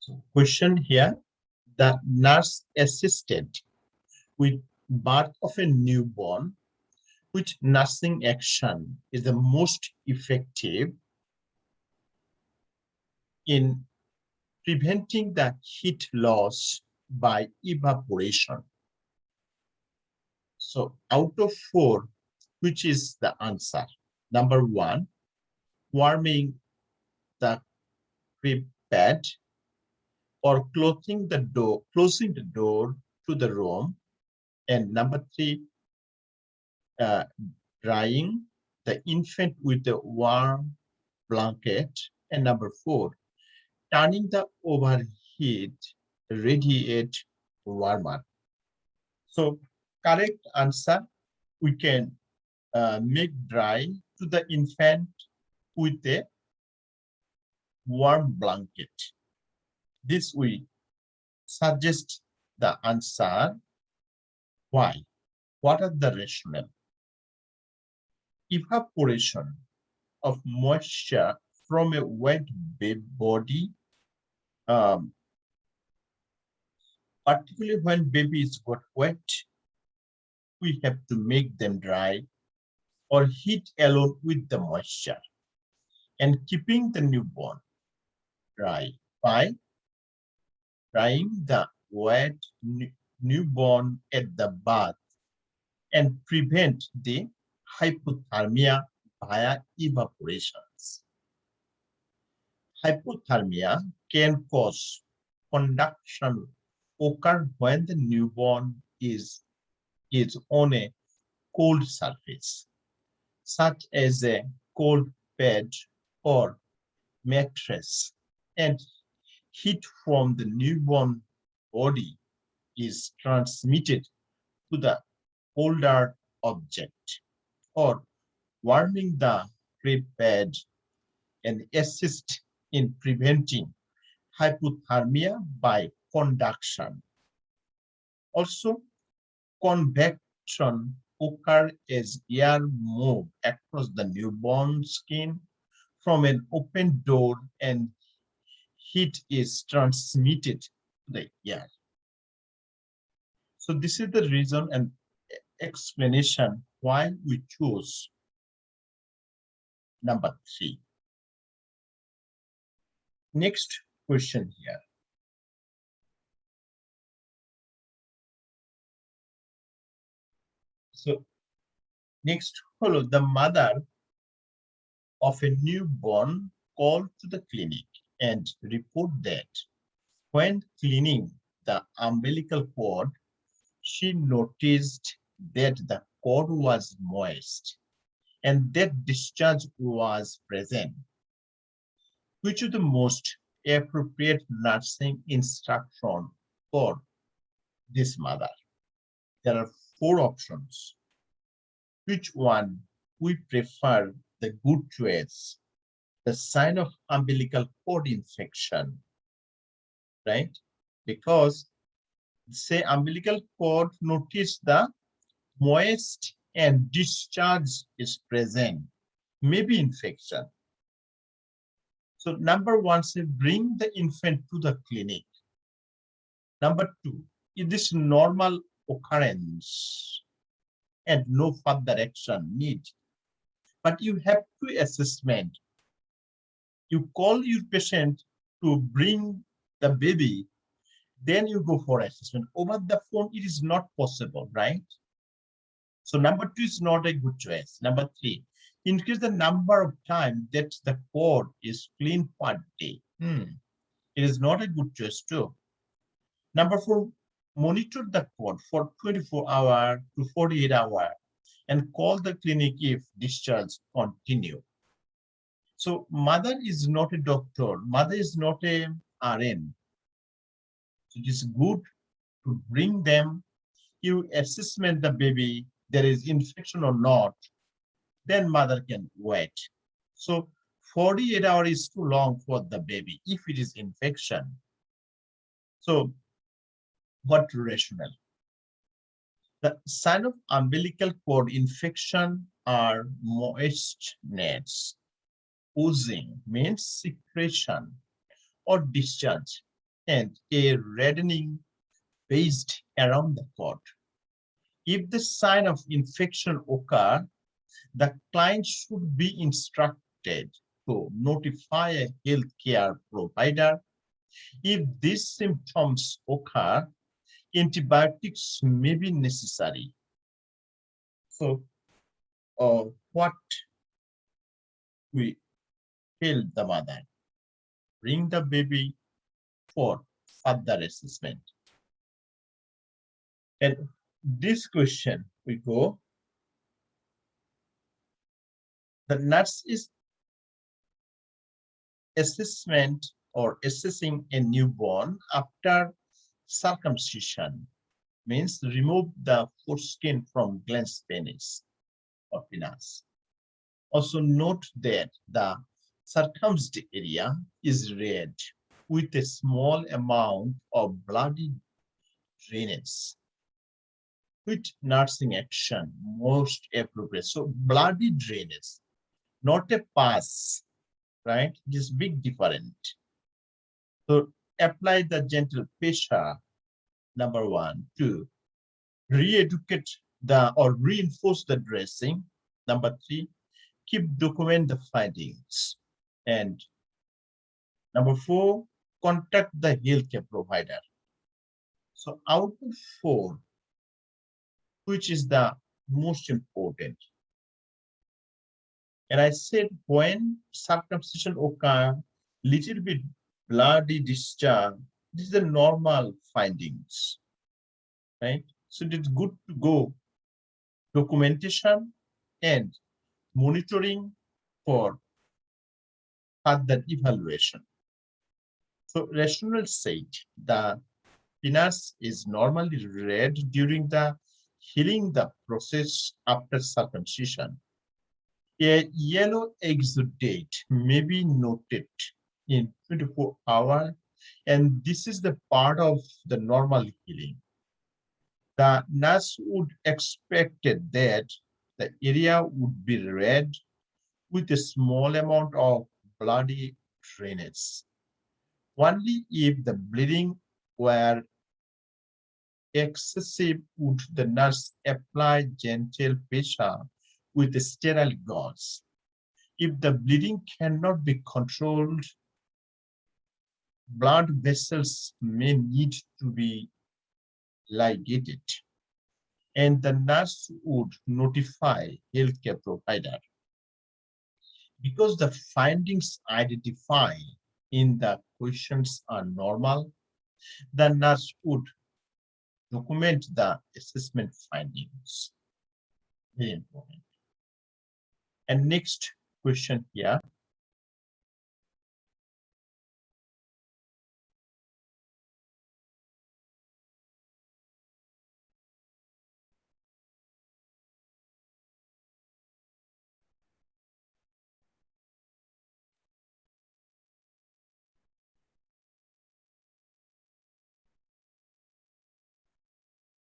So question here, the nurse assisted with birth of a newborn, which nursing action is the most effective in preventing the heat loss by evaporation? So out of 4, which is the answer? Number 1, warming the crib bed or closing the door to the room. And number 3, drying the infant with a warm blanket. And number 4, turning the overheat radiate warmer. So correct answer, we can make dry to the infant with a warm blanket. This we suggest the answer. Why? What are the rationale? Evaporation of moisture from a wet body, particularly when babies got wet, we have to make them dry or heat alone with the moisture, and keeping the newborn dry by drying the wet newborn at the bath and prevent the hypothermia via evaporations. Hypothermia can cause conduction occur when the newborn is on a cold surface, such as a cold bed or mattress, and heat from the newborn body is transmitted to the colder object, or warming the crib bed and assist in preventing hypothermia by conduction. Also, convection occurs as air moves across the newborn skin from an open door and heat is transmitted to the air. So this is the reason and explanation why we choose number 3. Next question here. So next, follow the mother of a newborn called to the clinic and report that when cleaning the umbilical cord, she noticed that the cord was moist and that discharge was present. Which is the most appropriate nursing instruction for this mother? There are 4 options. Which one we prefer the good choice? The sign of umbilical cord infection, right? Because say umbilical cord, notice the moist and discharge is present, maybe infection. So number 1, say bring the infant to the clinic. Number 2, is this normal occurrence and no further action need? But you have to assessment. You call your patient to bring the baby, then you go for assessment. Over the phone, it is not possible, right? So number 2 is not a good choice. Number 3, increase the number of times that the cord is cleaned per day. It is not a good choice too. Number 4, monitor the cord for 24 hours to 48 hours and call the clinic if discharge continue. So mother is not a doctor, mother is not a RN. It is good to bring them, you assessment the baby, there is infection or not, then mother can wait. So 48 hours is too long for the baby if it is infection. So what rationale? The sign of umbilical cord infection are moistness, oozing means secretion or discharge, and a reddening based around the cord. If the sign of infection occur, the client should be instructed to notify a healthcare provider. If these symptoms occur, antibiotics may be necessary. So, what we tell the mother, bring the baby for further assessment. And this question we go, the nurse is assessment or assessing a newborn after circumcision, means remove the foreskin from glans penis or penis. Also note that the circumcised area is red with a small amount of bloody drainage. Which nursing action most appropriate? So bloody drainage, not a pass, right? This big different. So apply the gentle pressure, number 1. 2, re-educate the or reinforce the dressing. Number 3, document the findings. And number 4, contact the healthcare provider. So out of 4, which is the most important? And I said when circumcision occur, little bit bloody discharge, this is the normal findings, right? So it's good to go documentation and monitoring for further evaluation. So rational said the penis is normally red during the healing the process after circumcision. A yellow exudate may be noted in 24 hours, and this is the part of the normal healing. The nurse would expect that the area would be red with a small amount of bloody drainage. Only if the bleeding were excessive would the nurse apply gentle pressure with a sterile gauze. If the bleeding cannot be controlled, blood vessels may need to be ligated, and the nurse would notify healthcare provider. Because the findings identified in the questions are normal, the nurse would document the assessment findings. Very important. And next question here,